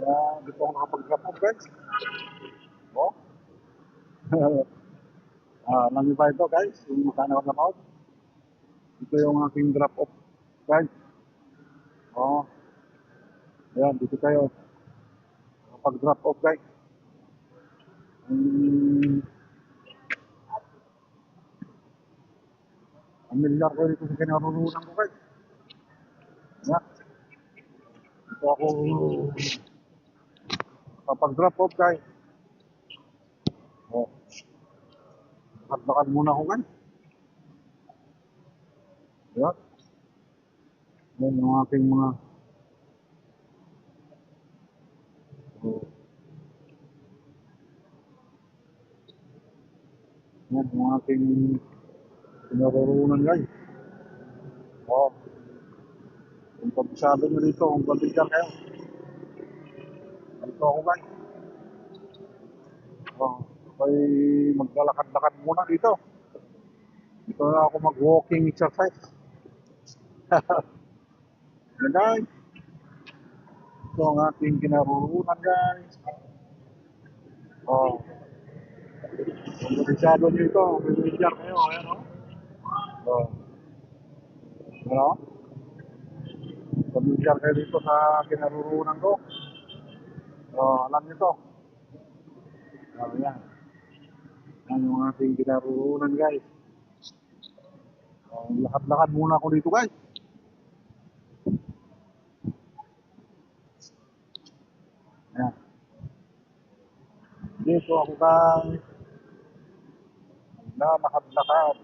Dito ako nakapag-drop off guys. Oh. Alam niyo ba ito guys? Yung sana ako na ito yung aking drop off guys. Oh. Ayan, dito tayo. Nakapag-drop off guys. Hmm, familiar ko dito sa kinaroroonan ko guys. Ayan. Dito ako nakapag-drop off guys. Oh. Nakadlakan muna ako guys. Ayan. Ayan yung aking mga oh. Ayan yung aking kinaroroonan guys. Oh. Kung pagsabi nyo dito, kung pabigyan kayo. Dito ako guys. Oh. May maglalakad-lakad muna dito. Dito na ako mag-walking exercise. Yan guys. Ito ang ating kinaroroonan guys. Oh. Kung pabigyan nyo dito, pabigyan kayo. Ayan o. Oh. Ano? Pabigyan kayo dito sa kinaroroonan ko. Oh, alam nyo to. Oh, yan. Yan yung ating kinaroroonan guys. Oh, lakad-lakad muna ako dito guys. Ayan. Dito ako guys. Na lakad-lakad.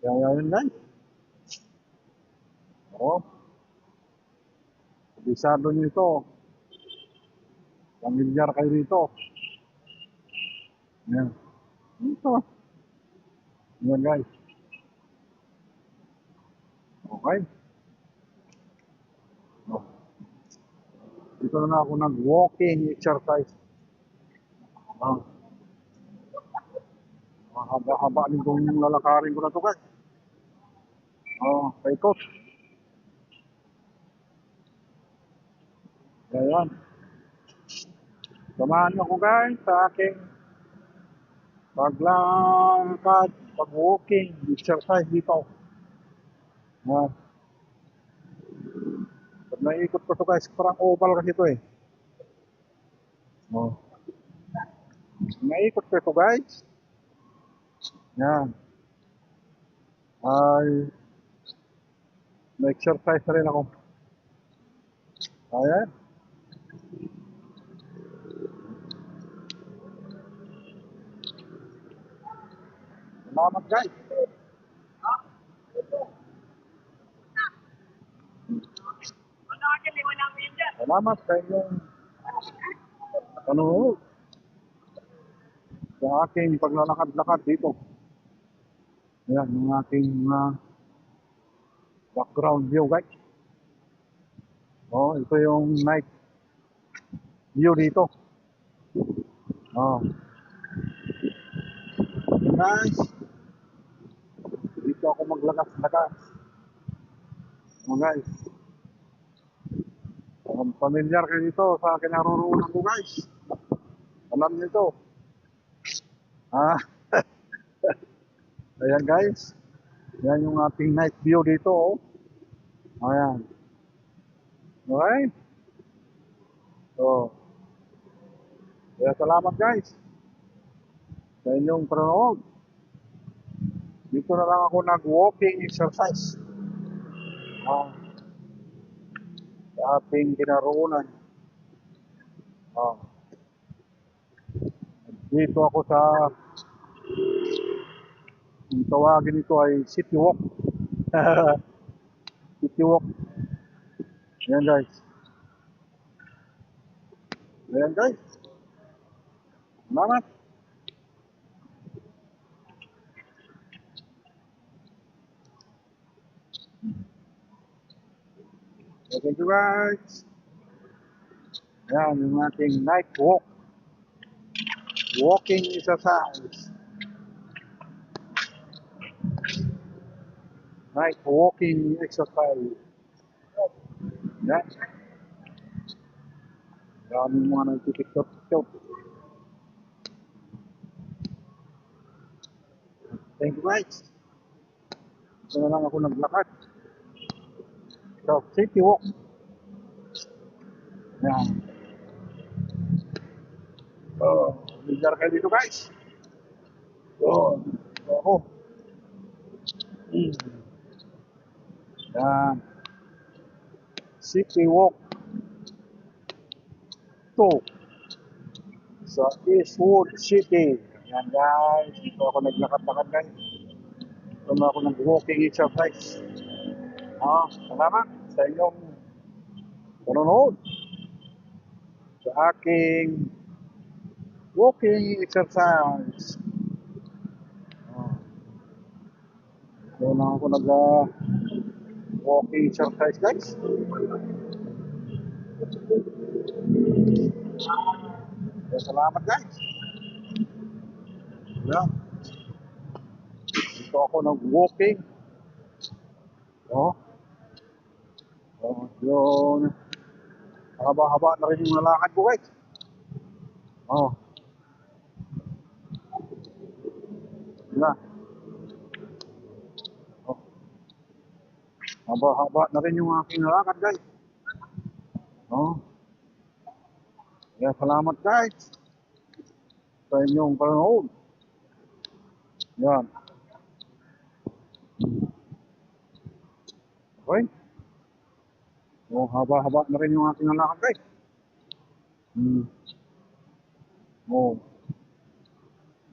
Kaya yun guys. Oh, kabisado nyo ito. Pamilyar kayo dito. Ayan. Dito. Ayan guys. Okay. Oh. Dito na ako nag-walking exercise. Ah, mahaba-haba din itong lalakarin ko na ito guys. Oh, paikot. Ayan. Samahan nyo ko guys sa aking paglakad, pag-walking exercise dito. Ayan. Pag naikot ko ito guys, parang oval kasi ito eh. Oh. Naikot ko ito guys. Yan. Ay, na-exercise na rin ako. Ayan. Salamat guys. Salamat sa inyong panonood sa aking paglalakad-lakad dito. Ayan, yung aking background view guys. Oh, ito yung night view dito. Oh. Guys, dito ako maglakas-lakas. Oh guys. Pamilyar kayo dito sa kinaroroonan ko guys. Alam niyo ito. Ah, ayan guys. Yan yung ating night view dito oh. Ayan. Okay. So, kaya salamat guys sa inyong panonood. Dito na lang ako nag-walking exercise. Sa ating kinaroonan. Dito ako sa yung tawagin ito ay City Walk. City Walk. Ayan guys. Ayan guys. Salamat. Thank you guys. Ayan yung ating night walk. Walking exercise. Night walking exercise. Yan. Maraming mga nagtitiktok-tiktok. Thank you guys. Ito na lang ako naglakad. So, city walk. Yan. So, bigar kayo dito guys. So, ako. Mm. Yan. City walk to sa Eastwood City. Yan guys. Dito ako naglakad-lakad guys. Ito na ako nag-walking exercise. Salamat sa inyong panonood sa aking walking exercise. So na ako nag-walking exercise guys. So, salamat guys. Yeah. Dito ako nag-walking. Oh, yun. Haba-haba na rin yung nalakad ko guys. Oh, yeah. Oh, haba-haba na rin yung aking nalakad guys. Oh, yeah, salamat guys sa inyong panonood. Yan. Okay. Oh, haba-haba na rin yung aking nalakad guys. Oh,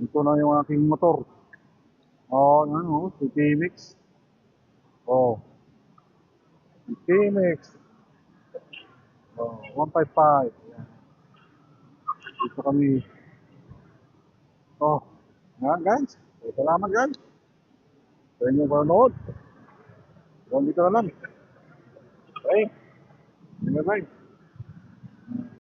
ito na yung aking motor. Oh, ano, si T-Mix. Oh, si T-Mix. Oh, 155. Yan. Dito kami. Oh, yan guys. Salamat guys sa inyong panonood. Dito na lang. Okay. Bye-bye.